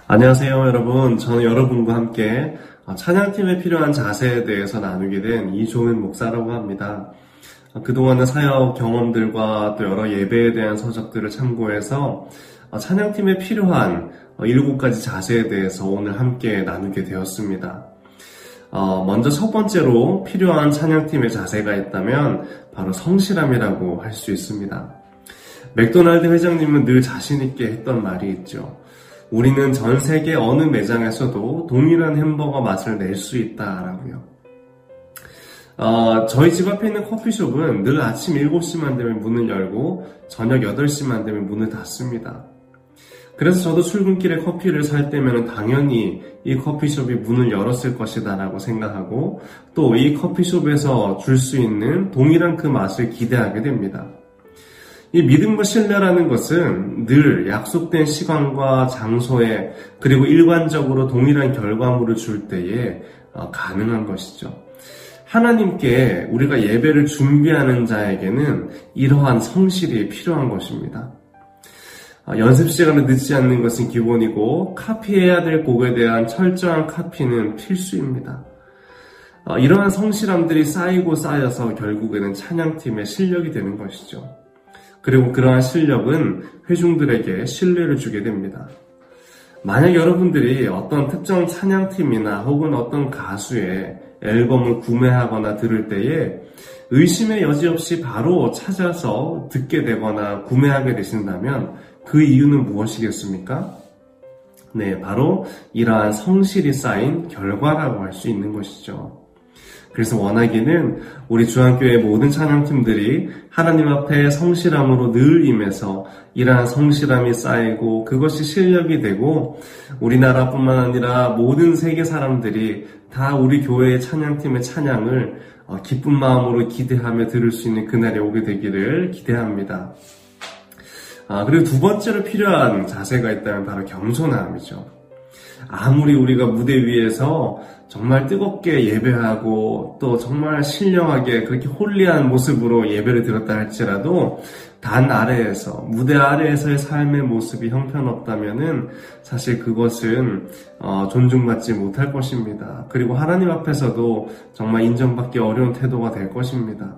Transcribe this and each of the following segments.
안녕하세요, 여러분. 저는 여러분과 함께 찬양팀에 필요한 자세에 대해서 나누게 된 이종은 목사라고 합니다. 그동안의 사역 경험들과 또 여러 예배에 대한 서적들을 참고해서 찬양팀에 필요한 7가지 자세에 대해서 오늘 함께 나누게 되었습니다. 먼저 첫 번째로 필요한 찬양팀의 자세가 있다면 바로 성실함이라고 할 수 있습니다. 맥도날드 회장님은 늘 자신있게 했던 말이 있죠. 우리는 전 세계 어느 매장에서도 동일한 햄버거 맛을 낼 수 있다라고요. 저희 집 앞에 있는 커피숍은 늘 아침 7시만 되면 문을 열고 저녁 8시만 되면 문을 닫습니다. 그래서 저도 출근길에 커피를 살 때면 당연히 이 커피숍이 문을 열었을 것이다 라고 생각하고 또 이 커피숍에서 줄 수 있는 동일한 그 맛을 기대하게 됩니다. 이 믿음과 신뢰라는 것은 늘 약속된 시간과 장소에 그리고 일관적으로 동일한 결과물을 줄 때에 가능한 것이죠. 하나님께 우리가 예배를 준비하는 자에게는 이러한 성실이 필요한 것입니다. 연습 시간을 늦지 않는 것은 기본이고 카피해야 될 곡에 대한 철저한 카피는 필수입니다. 이러한 성실함들이 쌓이고 쌓여서 결국에는 찬양팀의 실력이 되는 것이죠. 그리고 그러한 실력은 회중들에게 신뢰를 주게 됩니다. 만약 여러분들이 어떤 특정 찬양팀이나 혹은 어떤 가수의 앨범을 구매하거나 들을 때에 의심의 여지 없이 바로 찾아서 듣게 되거나 구매하게 되신다면 그 이유는 무엇이겠습니까? 네, 바로 이러한 성실이 쌓인 결과라고 할 수 있는 것이죠. 그래서 원하기는 우리 주한교회 모든 찬양팀들이 하나님 앞에 성실함으로 늘 임해서 이러한 성실함이 쌓이고 그것이 실력이 되고 우리나라뿐만 아니라 모든 세계 사람들이 다 우리 교회의 찬양팀의 찬양을 기쁜 마음으로 기대하며 들을 수 있는 그날이 오게 되기를 기대합니다. 그리고 두 번째로 필요한 자세가 있다면 바로 겸손함이죠. 아무리 우리가 무대 위에서 정말 뜨겁게 예배하고 또 정말 신령하게 그렇게 홀리한 모습으로 예배를 드렸다 할지라도 단 아래에서 무대 아래에서의 삶의 모습이 형편없다면은 사실 그것은 존중받지 못할 것입니다. 그리고 하나님 앞에서도 정말 인정받기 어려운 태도가 될 것입니다.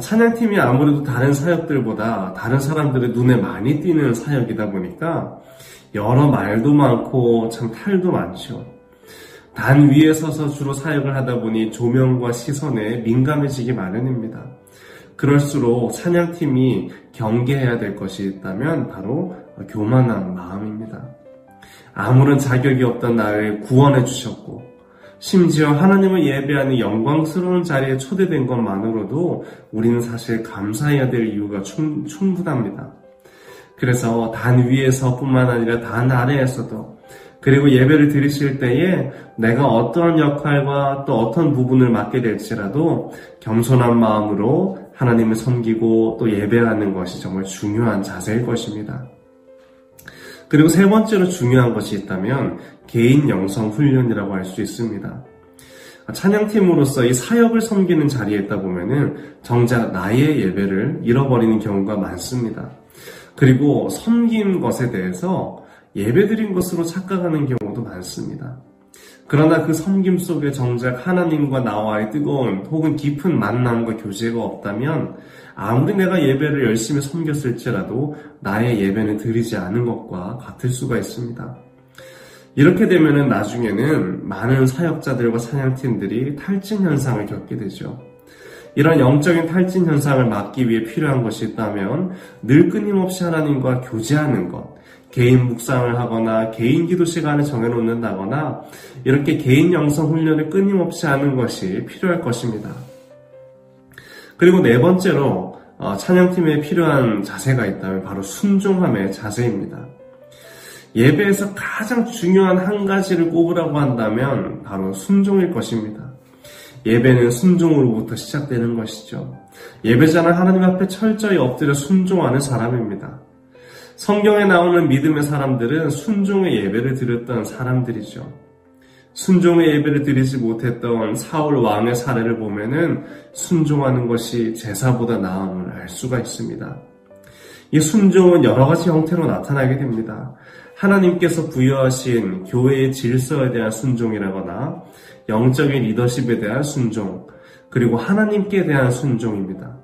찬양팀이 아무래도 다른 사역들보다 다른 사람들의 눈에 많이 띄는 사역이다 보니까 여러 말도 많고 참 탈도 많죠. 단 위에 서서 주로 사역을 하다 보니 조명과 시선에 민감해지기 마련입니다. 그럴수록 찬양팀이 경계해야 될 것이 있다면 바로 교만한 마음입니다. 아무런 자격이 없던 나를 구원해 주셨고 심지어 하나님을 예배하는 영광스러운 자리에 초대된 것만으로도 우리는 사실 감사해야 될 이유가 충분합니다. 그래서 단 위에서뿐만 아니라 단 아래에서도 그리고 예배를 드리실 때에 내가 어떠한 역할과 또 어떤 부분을 맡게 될지라도 겸손한 마음으로 하나님을 섬기고 또 예배하는 것이 정말 중요한 자세일 것입니다. 그리고 세 번째로 중요한 것이 있다면 개인 영성 훈련이라고 할 수 있습니다. 찬양팀으로서 이 사역을 섬기는 자리에 있다 보면은 정작 나의 예배를 잃어버리는 경우가 많습니다. 그리고 섬긴 것에 대해서 예배드린 것으로 착각하는 경우도 많습니다. 그러나 그 섬김 속에 정작 하나님과 나와의 뜨거운 혹은 깊은 만남과 교제가 없다면 아무리 내가 예배를 열심히 섬겼을지라도 나의 예배는 드리지 않은 것과 같을 수가 있습니다. 이렇게 되면 나중에는 많은 사역자들과 찬양팀들이 탈진 현상을 겪게 되죠. 이런 영적인 탈진 현상을 막기 위해 필요한 것이 있다면 늘 끊임없이 하나님과 교제하는 것, 개인 묵상을 하거나 개인 기도 시간을 정해놓는다거나 이렇게 개인 영성 훈련을 끊임없이 하는 것이 필요할 것입니다. 그리고 네 번째로 찬양팀에 필요한 자세가 있다면 바로 순종함의 자세입니다. 예배에서 가장 중요한 한 가지를 꼽으라고 한다면 바로 순종일 것입니다. 예배는 순종으로부터 시작되는 것이죠. 예배자는 하나님 앞에 철저히 엎드려 순종하는 사람입니다. 성경에 나오는 믿음의 사람들은 순종의 예배를 드렸던 사람들이죠. 순종의 예배를 드리지 못했던 사울 왕의 사례를 보면은 순종하는 것이 제사보다 나음을 알 수가 있습니다. 이 순종은 여러 가지 형태로 나타나게 됩니다. 하나님께서 부여하신 교회의 질서에 대한 순종이라거나 영적인 리더십에 대한 순종, 그리고 하나님께 대한 순종입니다.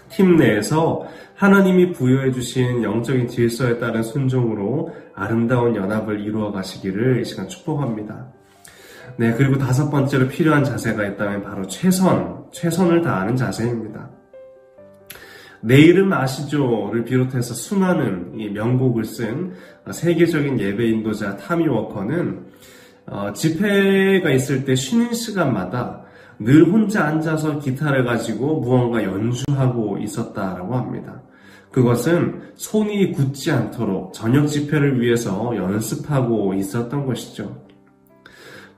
팀 내에서 하나님이 부여해 주신 영적인 질서에 따른 순종으로 아름다운 연합을 이루어 가시기를 이 시간 축복합니다. 네, 그리고 5번째로 필요한 자세가 있다면 바로 최선을 다하는 자세입니다. 내 이름 아시죠를 비롯해서 수많은 이 명곡을 쓴 세계적인 예배 인도자 타미 워커는 집회가 있을 때 쉬는 시간마다 늘 혼자 앉아서 기타를 가지고 무언가 연주하고 있었다라고 합니다. 그것은 손이 굳지 않도록 저녁 집회를 위해서 연습하고 있었던 것이죠.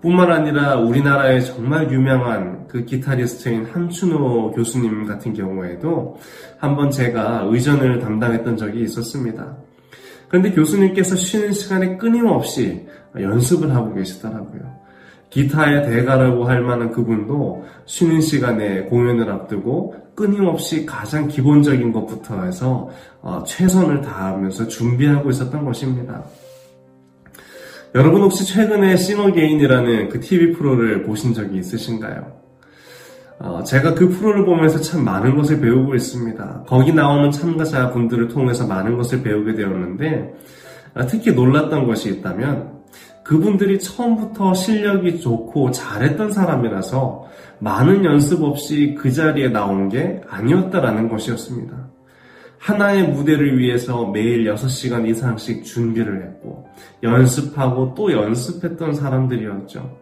뿐만 아니라 우리나라의 정말 유명한 그 기타리스트인 함춘호 교수님 같은 경우에도 한번 제가 의전을 담당했던 적이 있었습니다. 그런데 교수님께서 쉬는 시간에 끊임없이 연습을 하고 계시더라고요. 기타의 대가라고 할 만한 그분도 쉬는 시간에 공연을 앞두고 끊임없이 가장 기본적인 것부터 해서 최선을 다하면서 준비하고 있었던 것입니다. 여러분 혹시 최근에 싱어게인이라는 그 TV 프로를 보신 적이 있으신가요? 제가 그 프로를 보면서 참 많은 것을 배우고 있습니다. 거기 나오는 참가자분들을 통해서 많은 것을 배우게 되었는데 특히 놀랐던 것이 있다면 그분들이 처음부터 실력이 좋고 잘했던 사람이라서 많은 연습 없이 그 자리에 나온 게 아니었다라는 것이었습니다. 하나의 무대를 위해서 매일 6시간 이상씩 준비를 했고 연습하고 또 연습했던 사람들이었죠.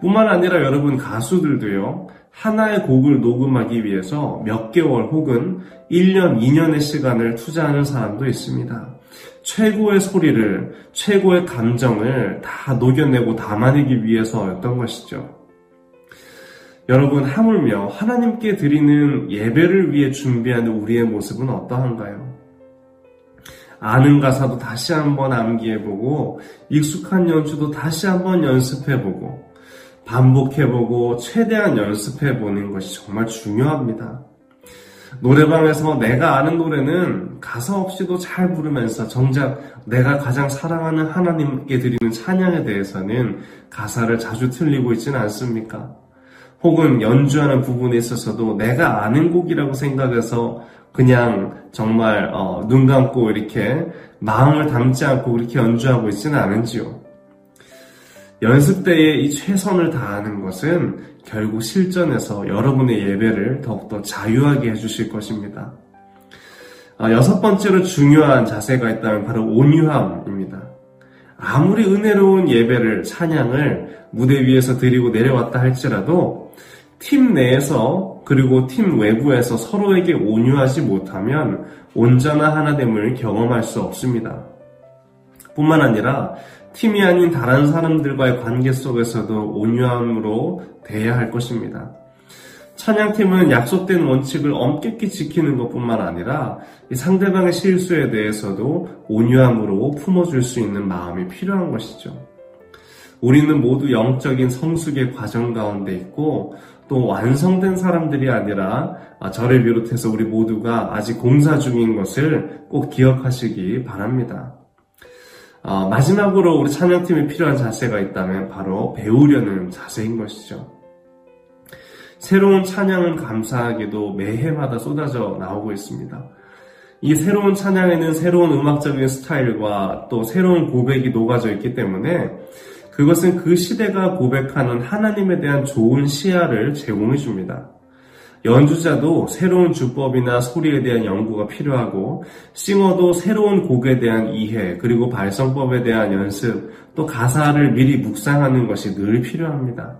뿐만 아니라 여러분 가수들도요. 하나의 곡을 녹음하기 위해서 몇 개월 혹은 1년, 2년의 시간을 투자하는 사람도 있습니다. 최고의 소리를, 최고의 감정을 다 녹여내고 담아내기 위해서였던 것이죠. 여러분, 하물며 하나님께 드리는 예배를 위해 준비하는 우리의 모습은 어떠한가요? 아는 가사도 다시 한번 암기해보고 익숙한 연주도 다시 한번 연습해보고 반복해보고 최대한 연습해보는 것이 정말 중요합니다. 노래방에서 내가 아는 노래는 가사 없이도 잘 부르면서 정작 내가 가장 사랑하는 하나님께 드리는 찬양에 대해서는 가사를 자주 틀리고 있지는 않습니까? 혹은 연주하는 부분에 있어서도 내가 아는 곡이라고 생각해서 그냥 정말 눈 감고 이렇게 마음을 담지 않고 그렇게 연주하고 있지는 않은지요. 연습 때에 이 최선을 다하는 것은 결국 실전에서 여러분의 예배를 더욱더 자유하게 해주실 것입니다. 6번째로 중요한 자세가 있다면 바로 온유함입니다. 아무리 은혜로운 예배를, 찬양을 무대 위에서 드리고 내려왔다 할지라도 팀 내에서 그리고 팀 외부에서 서로에게 온유하지 못하면 온전한 하나됨을 경험할 수 없습니다. 뿐만 아니라 팀이 아닌 다른 사람들과의 관계 속에서도 온유함으로 대해야 할 것입니다. 찬양팀은 약속된 원칙을 엄격히 지키는 것뿐만 아니라 상대방의 실수에 대해서도 온유함으로 품어줄 수 있는 마음이 필요한 것이죠. 우리는 모두 영적인 성숙의 과정 가운데 있고 또 완성된 사람들이 아니라 저를 비롯해서 우리 모두가 아직 공사 중인 것을 꼭 기억하시기 바랍니다. 마지막으로 우리 찬양팀에 필요한 자세가 있다면 바로 배우려는 자세인 것이죠. 새로운 찬양은 감사하게도 매해마다 쏟아져 나오고 있습니다. 이 새로운 찬양에는 새로운 음악적인 스타일과 또 새로운 고백이 녹아져 있기 때문에 그것은 그 시대가 고백하는 하나님에 대한 좋은 시야를 제공해 줍니다. 연주자도 새로운 주법이나 소리에 대한 연구가 필요하고 싱어도 새로운 곡에 대한 이해 그리고 발성법에 대한 연습 또 가사를 미리 묵상하는 것이 늘 필요합니다.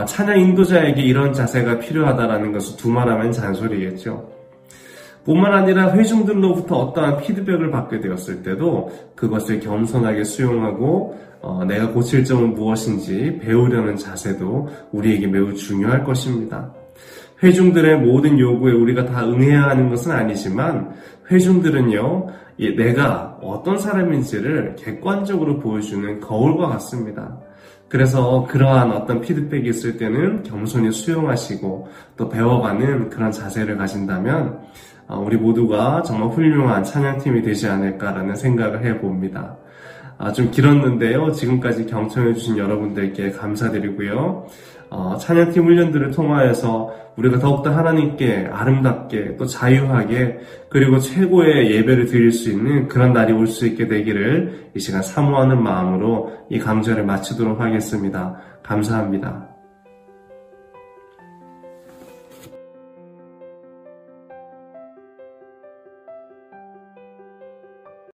찬양 인도자에게 이런 자세가 필요하다는 것을 두말하면 잔소리겠죠. 뿐만 아니라 회중들로부터 어떠한 피드백을 받게 되었을 때도 그것을 겸손하게 수용하고 내가 고칠 점은 무엇인지 배우려는 자세도 우리에게 매우 중요할 것입니다. 회중들의 모든 요구에 우리가 다 응해야 하는 것은 아니지만 회중들은요, 내가 어떤 사람인지를 객관적으로 보여주는 거울과 같습니다. 그래서 그러한 어떤 피드백이 있을 때는 겸손히 수용하시고 또 배워가는 그런 자세를 가진다면 우리 모두가 정말 훌륭한 찬양팀이 되지 않을까라는 생각을 해봅니다. 좀 길었는데요. 지금까지 경청해주신 여러분들께 감사드리고요. 찬양팀 훈련들을 통하여서 우리가 더욱더 하나님께 아름답게 또 자유하게 그리고 최고의 예배를 드릴 수 있는 그런 날이 올 수 있게 되기를 이 시간 사모하는 마음으로 이 강좌를 마치도록 하겠습니다. 감사합니다.